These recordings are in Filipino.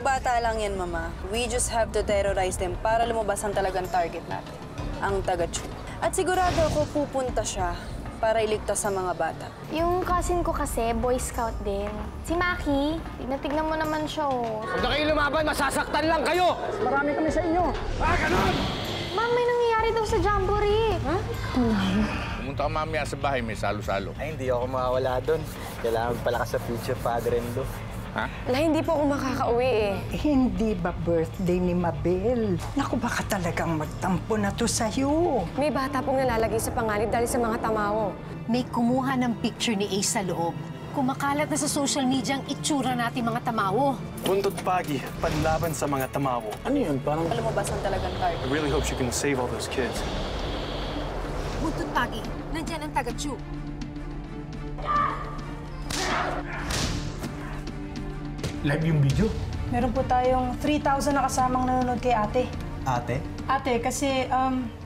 bata lang yan, Mama. We just have to terrorize them para lumabas ang talagang target natin, ang taga-Chu. At sigurado ako pupunta siya para iligtas sa mga bata. Yung cousin ko kasi, Boy Scout din. Si Maki, tignan mo naman siya, oh. Huwag na kayo lumaban, masasaktan lang kayo! Marami kami sa inyo. Ah, ganun! Ma'am, may nangyayari daw sa Jamboree. Ha? Pumunta ka mamaya sa bahay, may salo-salo. Ay, hindi ako mawawala doon. Kailangan palakas sa future father-in-law. Ha? Hindi po ako makakauwi eh. Hindi ba birthday ni Mabel? Naku, baka talagang magtampo na to sa'yo. May bata pong nalalagay sa panganib dahil sa mga tamawo. May kumuha ng picture ni Ace sa loob. Kumakalat na sa social media ang itsura natin mga tamawo. Buntot Pagi, panlaban sa mga tamawo. Ano yun? Parang... Lumabas ang talagang target. I really hope she can save all those kids. Buntot Pagi, nandyan ang taga-Chu. Live yung video? Meron po tayong 3,000 na kasamang nanonood kay ate. Ate? Ate, kasi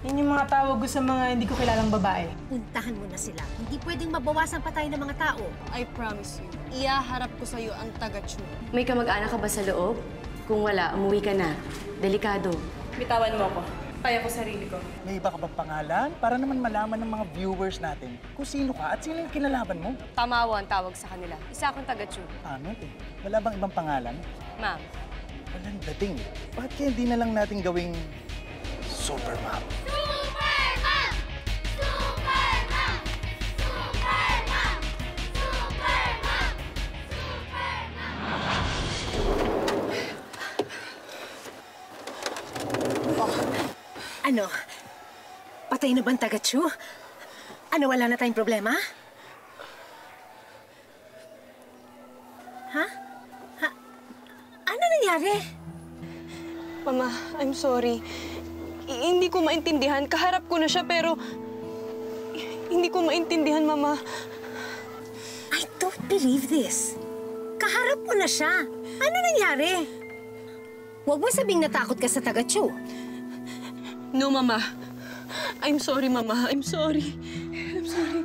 yun yung mga tawag ko sa mga hindi ko kilalang babae. Puntahan mo na sila. Hindi pwedeng mabawasan pa tayo ng mga tao. I promise you, iyaharap ko sa'yo ang taga-Chu. May kamag-anak ka ba sa loob? Kung wala, umuwi ka na. Delikado. Bitawan mo ako. Kaya ko sarili ko. May iba ka bang pangalan? Para naman malaman ng mga viewers natin kung sino ka at sino yung kinalaban mo. Tamawo ang tawag sa kanila. Isa akong taga-Chu. Ano eh? Wala bang ibang pangalan? Ma'am. Walang dating. Bakit kaya hindi na lang natin gawing Supermom? Supermom! Supermom! Supermom! Supermom! Ano? Patay na ba ang taga-Chu? Ano, wala na tayong problema? Ha? Ano nangyari? Mama, I'm sorry. Hindi ko maintindihan. Kaharap ko na siya pero... Hindi ko maintindihan, Mama. I don't believe this. Kaharap mo na siya. Ano nangyari? Huwag mo sabing natakot ka sa taga-Chu. No, Mama. I'm sorry, Mama. I'm sorry. I'm sorry.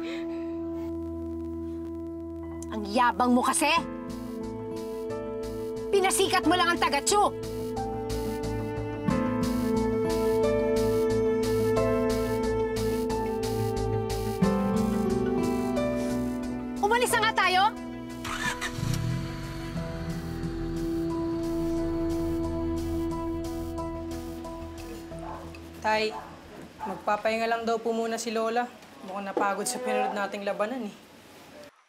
Ang yabang mo kasi. Pinasikat mo lang ang taga-Chu. Umalis na nga tayo. Tay, magpapahinga lang daw po muna si Lola. Mukhang napagod sa pinanood nating labanan eh.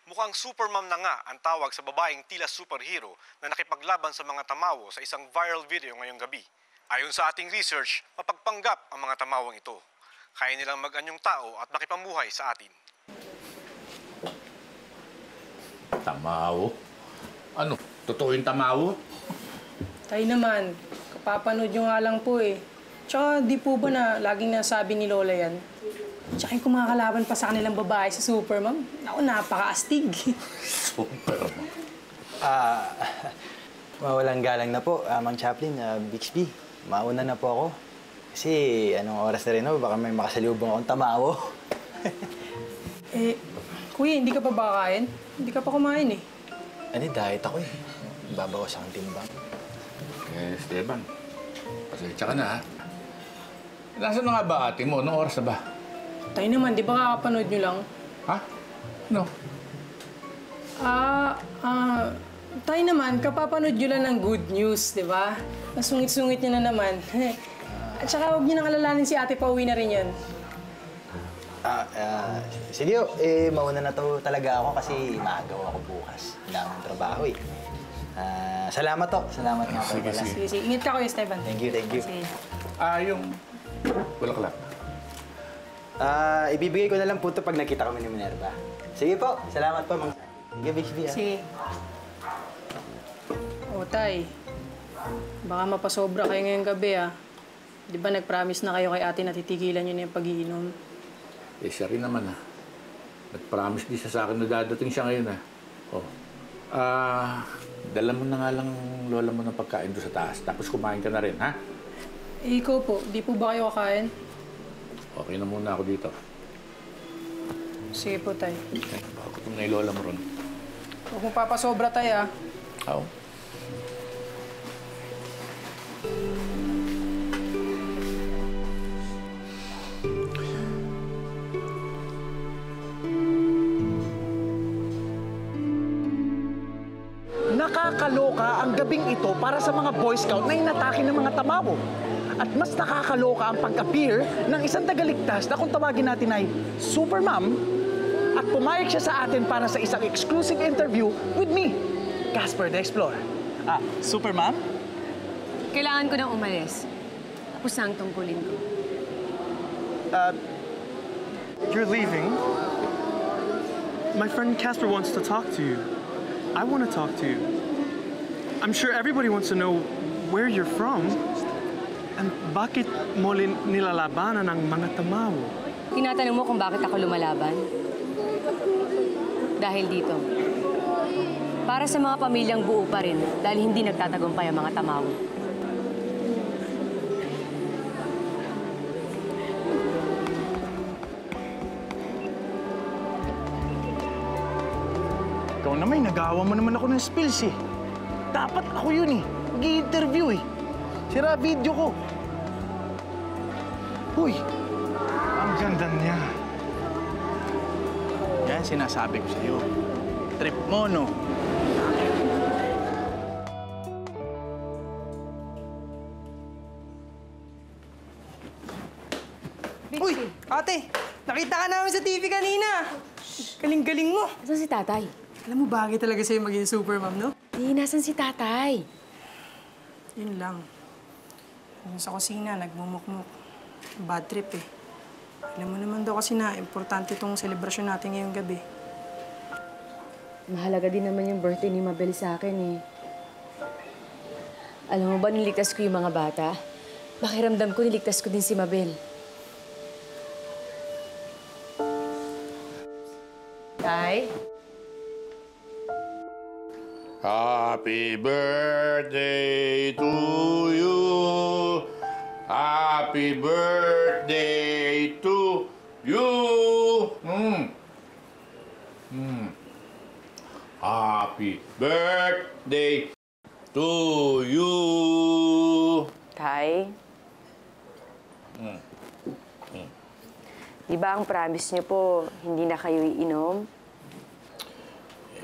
Mukhang supermom na nga ang tawag sa babaeng tila superhero na nakipaglaban sa mga tamawo sa isang viral video ngayong gabi. Ayon sa ating research, mapagpanggap ang mga tamawang ito. Kaya nilang mag-anyong tao at makipamuhay sa atin. Tamawo? Ano? Totoo yung tamawo? Tay naman, kapapanood nyo nga lang po eh. Tsaka di po ba na laging nasabi ni Lola yan? Tsaka yung kumakalaban pa sa kanilang babae sa Supermom. Naku, napaka-astig. Supermom. Mawalang galang na po, Mang Chaplin, Bixby. Mauna na po ako. Kasi anong oras na rin ako, baka may makasalubong akong tamawo. Kuya, hindi ka pa ba kain? Hindi ka pa kumain eh. Diet ako eh. Babawas ang timbang. Esteban, pasensya ka na ha. Nasaan na nga ba ate mo? Anong oras na ba? Tayo naman, di ba kakapanood nyo lang? Ha? No. Tayo naman, kapapanood nyo lang ng good news, di ba? Nasungit-sungit nyo na naman. At saka huwag nyo nang alalanin si ate, pauwi na rin yan. Sige, mauna na to talaga ako kasi maagaw ako bukas. Ang daming trabaho eh. Salamat to. Salamat nga po pala. Sige. Ingat ka, Kuya Esteban. Thank you. Sige. Yung bulaklak. Ibibigay ko na lang po ito pag nakita kami ni Minerva. Sige po. Salamat po, Mang. Sige, Bixby, ha? Sige. O, Tay. Baka mapasobra kayo ngayong gabi, ah. Di ba nag-promise na kayo kay ate na titigilan niyo na yung pag-iinom? Siya rin naman ha. Nag-promise di siya sa akin na dadating siya ngayon ha. Dala mo na nga lang lola mo ng pagkain doon sa taas. Tapos kumain ka na rin, ha? Ikaw po, di po ba kayo kakain? Okay na muna ako dito. Sige po, Tay. Baka gutom na yung lola mo ron. Huwag mong papasobra, Tay, ah. Oo. nakakaloka ang gabing ito para sa mga Boy Scout na inatake ng mga tamawo. At mas nakakaloka ang pag-appear ng isang tagaligtas na kung tawagin natin ay Super Mom at pumayag siya sa atin para sa isang exclusive interview with me, Casper the Explorer. Super Mom? Kailangan ko nang umalis. Tapos na ang tungkulin ko. You're leaving? My friend Casper wants to talk to you. I want to talk to you. I'm sure everybody wants to know where you're from and bakit mo nilalabanan ang mga tamawo. Tinatanong mo kung bakit ako lumalaban? Dahil dito. Para sa mga pamilyang buo pa rin dahil hindi nagtatagumpay ang mga tamawo. Ikaw naman, nagawa mo naman ako ng spills eh. Dapat ako yun eh. Mag-i-interview eh. Sira video ko. Uy, ang ganda niya. Yan sinasabi ko sa'yo. Trip mo, no? Uy, ate! Nakita ka namin sa TV kanina! Galing-galing mo! Nasaan si tatay? Alam mo, bagay talaga sa'yo maging super mom, no? Di, nasaan si tatay? Yun lang. Yung sa kusina, nagmumukmuk. Bad trip eh. Alam mo naman daw kasi na importante itong selebrasyon natin ngayong gabi. Mahalaga din naman yung birthday ni Mabel sa akin eh. Alam mo ba, niligtas ko yung mga bata? Pakiramdam ko, niligtas ko din si Mabel. Tay? Happy birthday to you. Happy birthday to you. Happy birthday to you. Tay? Di ba ang promise niyo po, hindi na kayo iinom?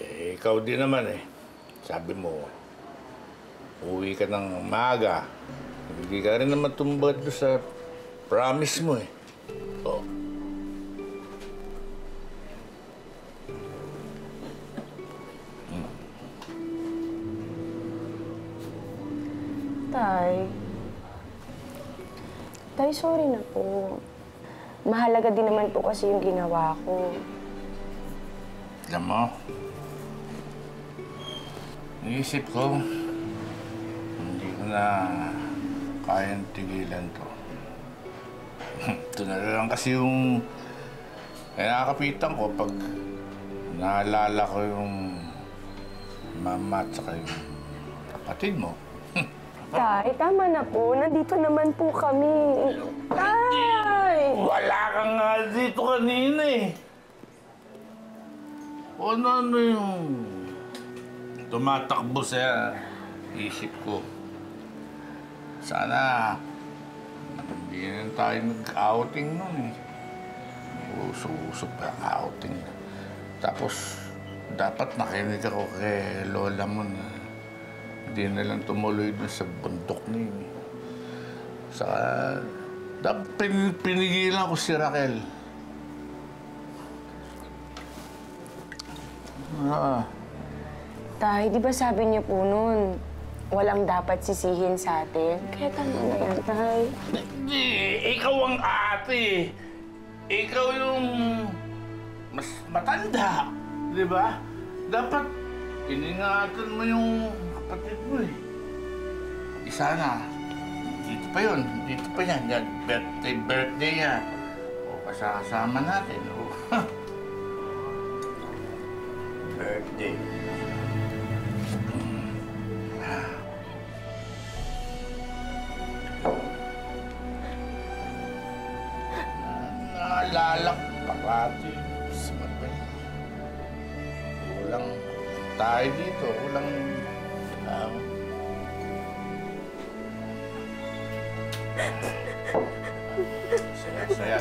Eh, ikaw din naman eh. Sabi mo, uwi ka ng maaga. Hindi ka rin naman tumbad doon sa promise mo eh. Oh. Tay, sorry na po. Mahalaga din naman po kasi yung ginawa ko. Alam mo, naisip ko, hindi ko na kayang tigilan to. Ito na lang kasi yung nakakapitan ko pag naalala ko yung mama at saka yung kapatid mo. Tay, tama na po. Nandito naman po kami. Tay! Wala ka nga dito kanina eh. O ano yung tumatakbo sa isip ko. Sana hindi na tayo nag-outing nun eh. Uso-uso pa ang outing. Tapos dapat nakinig ako kay lola mo na hindi na lang tumuloy dun sa bundok na yun eh. Saka dapat pinigilan ko si Raquel. Tay, di ba sabi niyo po nun, walang dapat sisihin sa atin? Kaya tama na yan, Tay. Hindi, ikaw ang ate. Ikaw yung mas matanda, di ba? Dapat iningatan mo yung kapatid mo eh. Isa na, dito pa yun, dito pa yan. Birthday yan. O kasama natin. O. Birthday. Naalala ko parati sa Mabel. Walang tayo dito, walang saya-saya.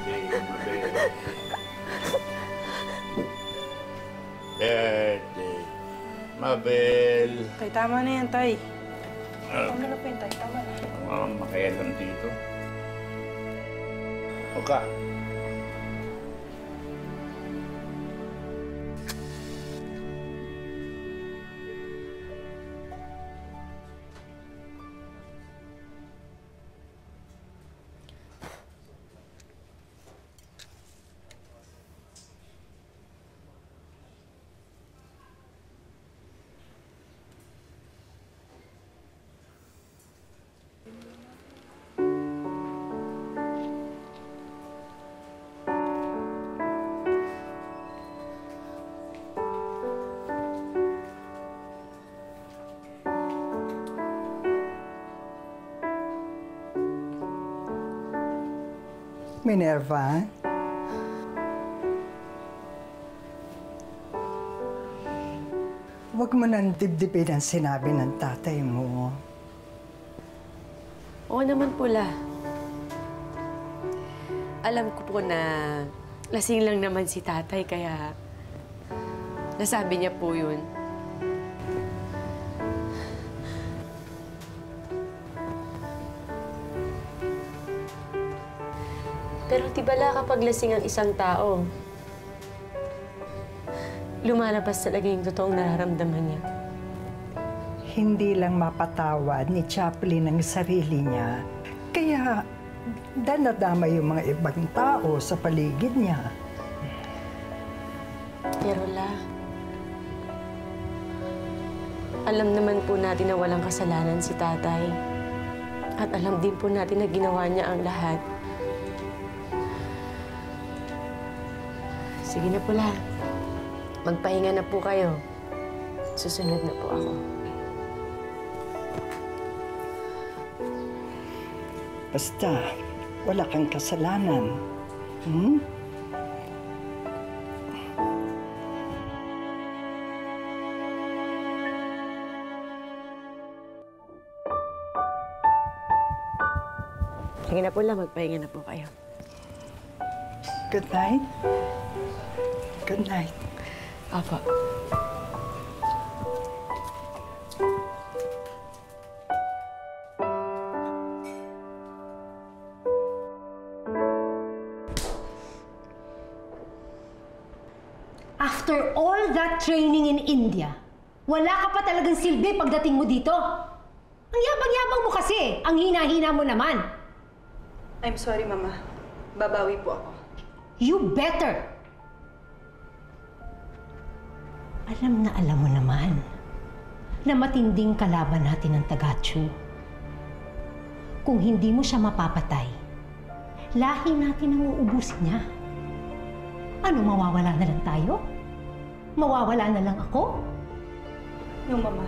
Birthday, Mabel. Mabel. Tay, tama na yan, Tay. Tama na po yun, Tay. Tama na. Makaya lang dito. Huwag ka. Minerva? Huwag mo nang dibdibin ang sinabi ng tatay mo. Oo naman pula. Alam ko po na lasing lang naman si tatay, kaya nasabi niya po yun. Pero tibala kapag lasing ang isang tao, lumalabas talaga yung totoong nararamdaman niya. Hindi lang mapatawad ni Chaplin ang sarili niya. Kaya danadama yung mga ibang tao sa paligid niya. Pero alam naman po natin na walang kasalanan si tatay. At alam din po natin na ginawa niya ang lahat. Sige na pula. Magpahinga na po kayo. Susunod na po ako. Basta, wala kang kasalanan. Hmm? Sige na pula, magpahinga na po kayo. Good night. Good night. Apo. After all that training in India, wala ka pa talagang silbi pagdating mo dito. Ang yabang-yabang mo kasi. Ang hina-hina mo naman. I'm sorry, Mama. Babawi po ako. You better! Alam mo naman na matinding kalaban natin ang Tagatsu. Kung hindi mo siya mapapatay, lahi natin ang uubusin niya. Ano, mawawala na lang tayo? Mawawala na lang ako? No, Mama.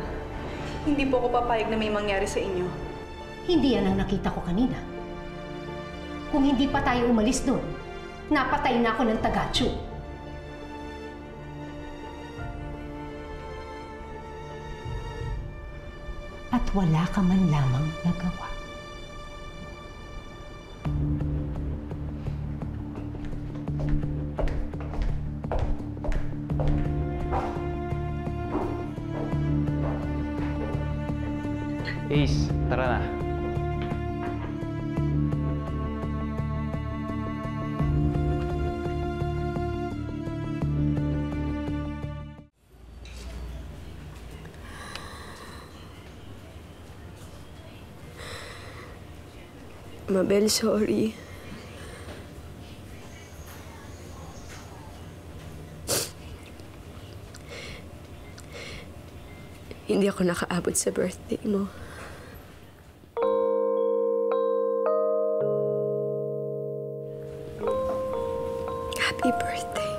Hindi po ako papayag na may mangyari sa inyo. Hindi yan ang nakita ko kanina. Kung hindi pa tayo umalis doon, napatay na ako ng Tagatsu. At wala ka man lamang nagawa. Ace, tara na. Mabel, sorry. Hindi ako nakaabot sa birthday mo. Happy birthday.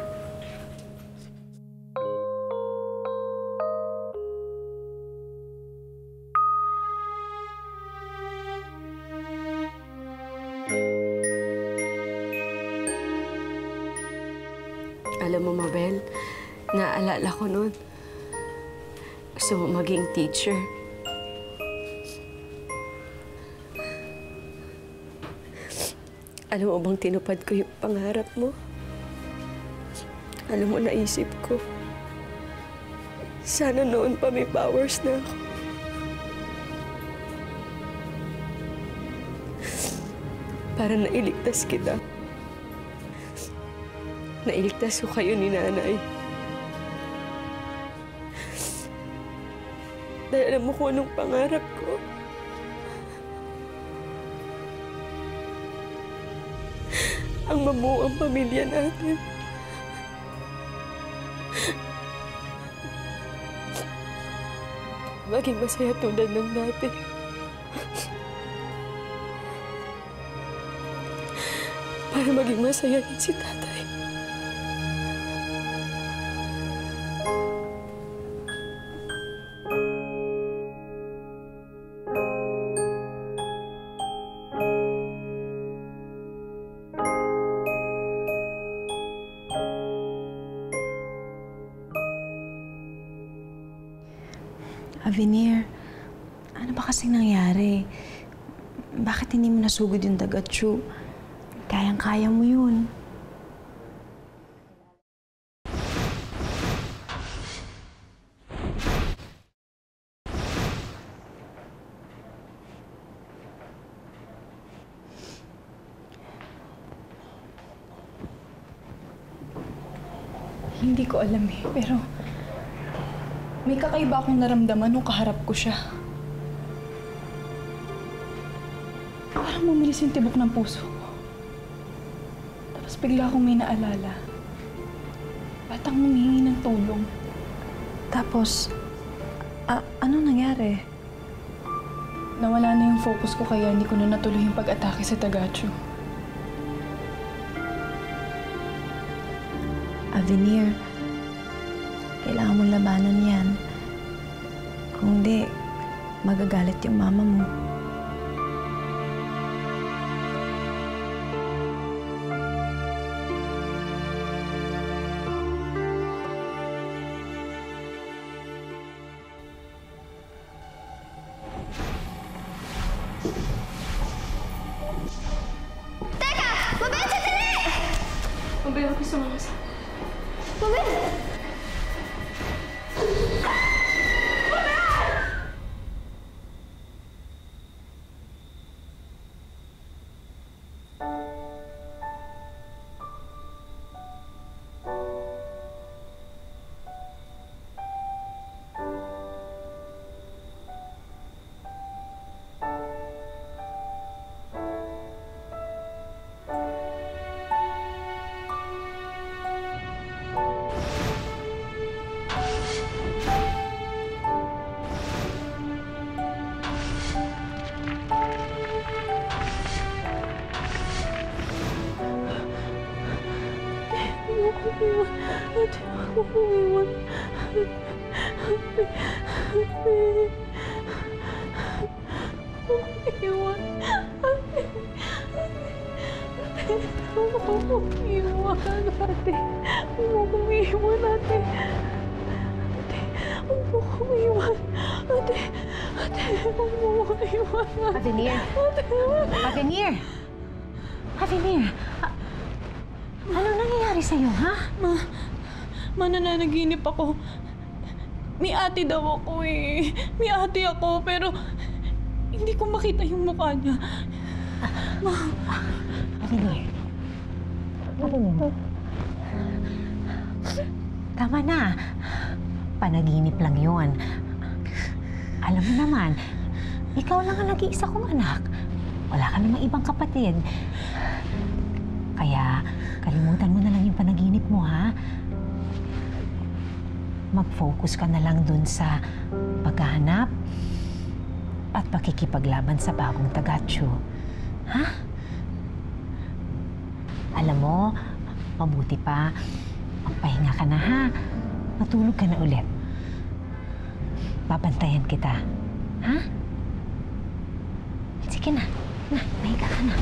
Alam mo, Mabel, naalala ko noon. Gusto mo maging teacher. Alam mo bang tinupad ko yung pangarap mo? Alam mo, naisip ko. Sana noon pa may powers na ako. Para nailigtas kita. Nailigtas ko kayo ni Nanay. Dahil alam mo kung anong pangarap ko. Ang mabuo ang pamilya natin. Maging masaya tulad ng dati. Para maging masaya din si Tatay. Avenir, ano ba kasing nangyari? Bakit hindi mo nasugod yung dagatsu? Kayang-kaya mo yun. Hindi ko alam eh, pero may kakaiba akong naramdaman nung kaharap ko siya. Parang bumilis yung tibok ng puso ko. Tapos bigla akong may naalala. Batang humihingi ng tulong. Tapos, anong nangyari? Nawala na yung focus ko kaya hindi ko na natuloy yung pag-atake sa Tagacho. Avenir, kailangan mong labanan yan. Kung hindi, magagalit yung mama mo. Teka! Mabel, sandali! Mabel, ako sumama sa... Mabel! Avenir! Avenir! Avenir! Anong nangyayari sa'yo, ha? Ma, nananaginip ako. May ate daw ako eh. May ate ako, pero hindi ko makita yung mukha niya. Avenir. Avenir. Tama na. Panaginip lang yun. Alam mo naman, ikaw lang ang nag-iisa kong anak. Wala ka namang ibang kapatid. Kaya, kalimutan mo na lang yung panaginip mo, ha? Mag-focus ka na lang dun sa paghahanap at pakikipaglaban sa bagong Tagacho. Ha? Alam mo, mabuti pa, magpahinga ka na, ha? Matulog ka na ulit. Babantayan kita. Ha? Sige na. Mahiga ka na.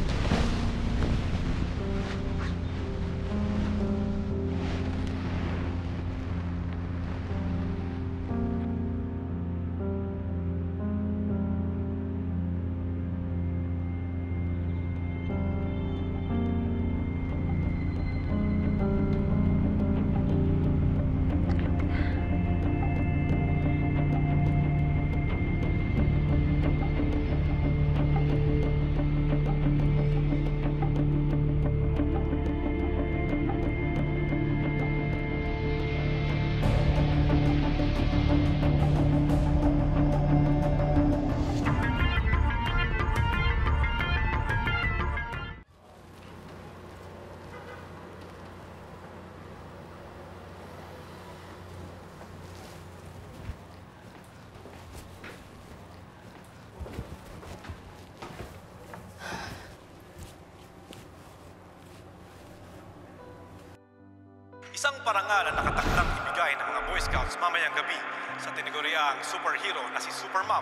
Isang parangal ang nakatakdang ibigay ng mga Boy Scouts mamayang gabi sa tinaguriang superhero na si Supermom.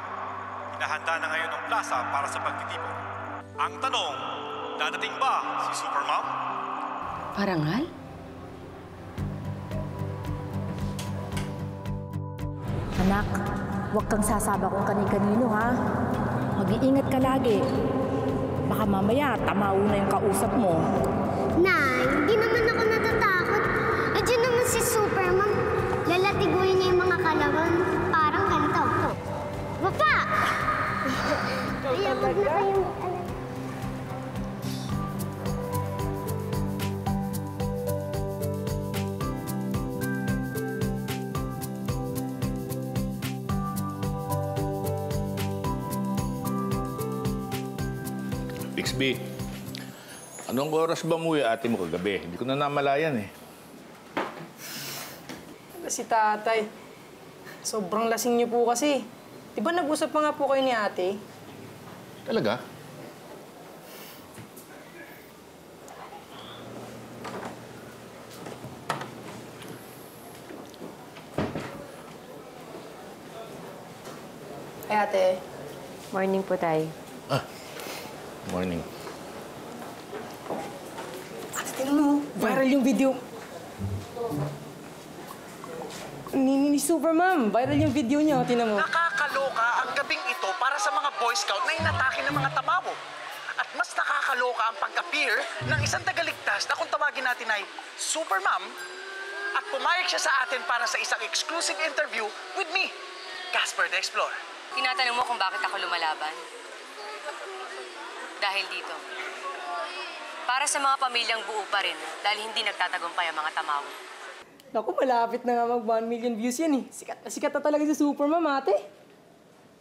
Hinahanda na ngayon ang plaza para sa pagtitipon. Ang tanong, dadating ba si Supermom? Parangal? Anak, huwag kang sasaba kung kani-kanino, ha? Mag-iingat ka lagi. Baka mamaya, tamaw na yung kausap mo. Nay, hindi naman ako natatakot. Andiyan naman si Supermom. Lalatiguin niya yung mga kalaban. Parang ganito. Bapa! Kaya wag na kayong mag-alala. Bixby, anong oras ba umuwi ate mo kagabi? Hindi ko na namalayan eh. Si tatay. Sobrang lasing niyo po kasi. Di ba nag-usap pa nga po kayo ni ate? Talaga? Ay, ate. Morning po, tay. Morning. Ate, tingnan mo. Viral yung video. Ni Supermom. Viral yung video niya. Tingnan mo. Nakakaloka ang gabing ito para sa mga Boy Scout na inatake ng mga tamawo. At mas nakakaloka ang pag-appear ng isang tagaligtas na kung tawagin natin ay Supermom at pumayag siya sa atin para sa isang exclusive interview with me, Casper the Explorer. Tinatanong mo kung bakit ako lumalaban? Dahil dito. Para sa mga pamilyang buo pa rin, dahil hindi nagtatagumpay ang mga tamaw. Naku, malapit na nga mag 1 million views yan eh. Sikat na talaga si Supermom, ate.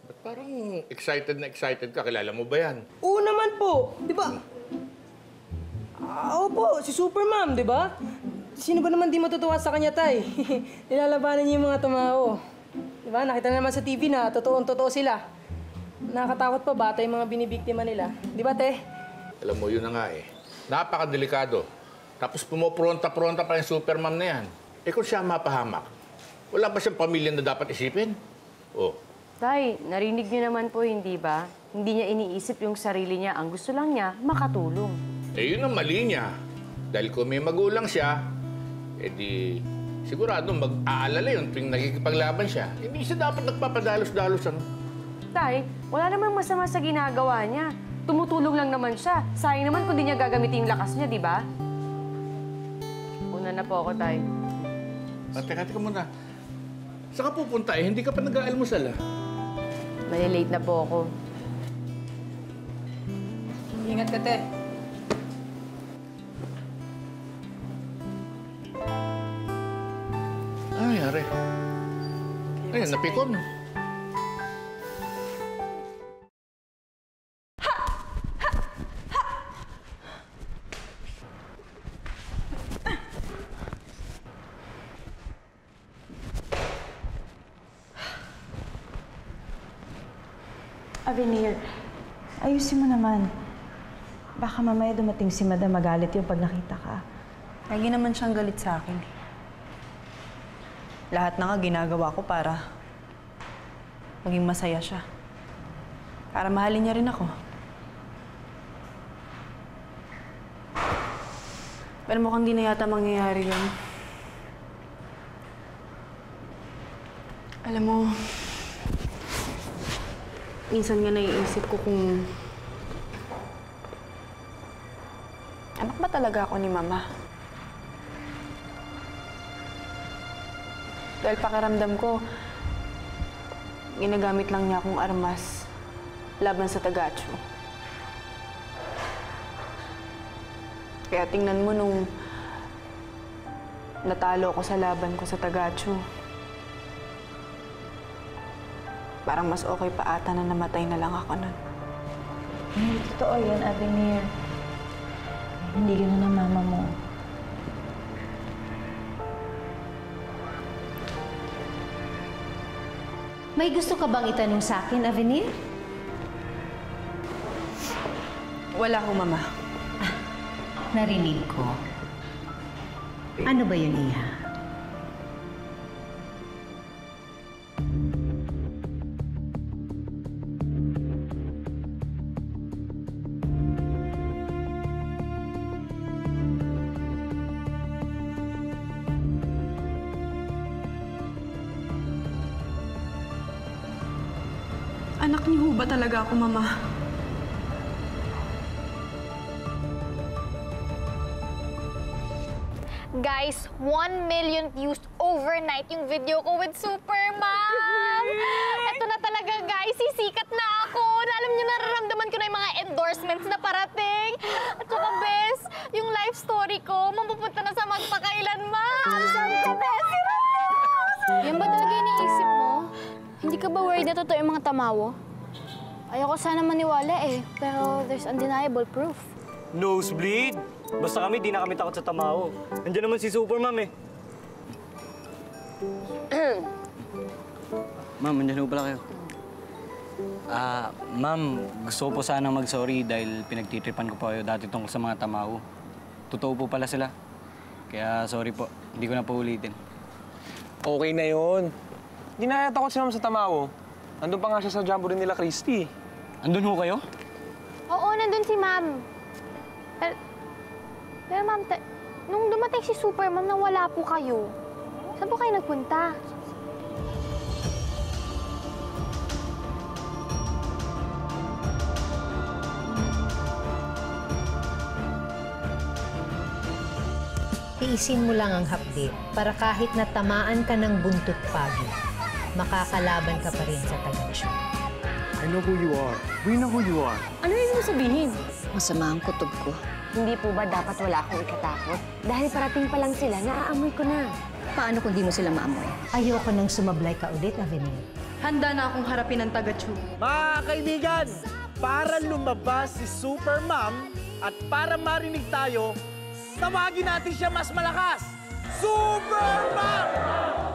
Ba't parang excited ka? Kilala mo ba yan? Oo naman po. Di ba? Opo, si Supermom, di ba? Sino ba naman di matutuwa sa kanya, tay? Nilalabanan niya yung mga tamaw. Di ba? Nakita na naman sa TV na totoong-totoo sila. Nakakatakot pa bata yung mga binibiktima nila. Di ba, te? Alam mo, yun na nga eh. Napakadelikado. Tapos pumopronta-pronta pa yung Supermom na yan. Eh kung siya mapahamak, wala ba siyang pamilya na dapat isipin? Oh. Tay, narinig niyo naman po, hindi ba? Hindi niya iniisip yung sarili niya. Ang gusto lang niya, makatulong. Eh yun ang mali niya. Dahil kung may magulang siya, eh di sigurado mag-aalala yun tuwing nakikipaglaban siya. Hindi siya dapat nagpapadalos-dalos ano. Tay, wala namang masama sa ginagawa niya. Tumutulong lang naman siya. Sayang naman kung di niya gagamitin yung lakas niya, di ba? Una na po ako, tay. Teka muna. Saan ka pupunta eh? Hindi ka pa nag-aalmusal ah. Malilate na po ako. Ingat ka, te. Ano nangyari? Ayun, napikon. Avenir, ayusin mo naman. Baka mamaya dumating si Madam magalit yung pag nakita ka. Lagi naman siyang galit sa akin. Lahat na nga ginagawa ko para maging masaya siya. Para mahalin niya rin ako. Pero mukhang di na yata mangyayari yun. Alam mo, minsan nga naiisip ko kung anak ba talaga ako ni Mama? Dahil pakiramdam ko, ginagamit lang niya akong armas laban sa Tagacho. Kaya tingnan mo nung natalo ko sa laban ko sa Tagacho. Parang mas okay pa ata na namatay na lang ako nun. Hindi totoo yan, Avenir. Hindi ganun ang mama mo. May gusto ka bang itanong sa akin, Avenir? Wala ho, Mama. Narinig ko. Ano ba yun, Iha? Anak niyo ho ba talaga ako, Mama? Guys, 1 million views overnight yung video ko with Supermom! Ito na talaga, guys. Sisikat na ako. Alam niyo, nararamdaman ko na yung mga endorsements na parating. At saka, bes, yung life story ko, mapupunta na sa magpakailanman. Sabi ko, bes, Yan ba talaga iniisip mo? Hindi ka ba worried na totoo yung mga tamawo? Ayoko sana maniwala eh, pero there's undeniable proof. Nosebleed? Basta kami, di na kami takot sa tamaw. Nandiyan naman si Supermom eh. Ma'am, nandiyan pala kayo. Ma'am, gusto ko po sanang mag-sorry dahil pinagtitripan ko po kayo dati tungkol sa mga tamaw. Totoo po pala sila. Kaya sorry po, hindi ko na po ulitin. Okay na yun. Hindi na takot si Ma'am sa tamaw. Andun pa nga siya sa jamboree nila, Christy. Andun ho kayo? Oo, nandun si Ma'am. Pero Ma'am, nung dumating si Supermom, nawala po kayo. Saan po kayo nagpunta? Tiisin mo lang ang hapdi para kahit natamaan ka ng buntot pagi, makakalaban ka pa rin sa Tagatsyo. I know who you are. We know who you are. Ano yung mo sabihin? Masama ang kutob ko. Hindi po ba dapat wala akong ikatakot? Dahil parating pa lang sila, naaamoy ko na. Paano kung di mo sila maamoy? Ayoko nang sumablay ka ulit, Avenir. Handa na akong harapin ang Tagachu. Mga kaibigan, para lumabas si Supermom at para marinig tayo, tawagin natin siya mas malakas! Supermom!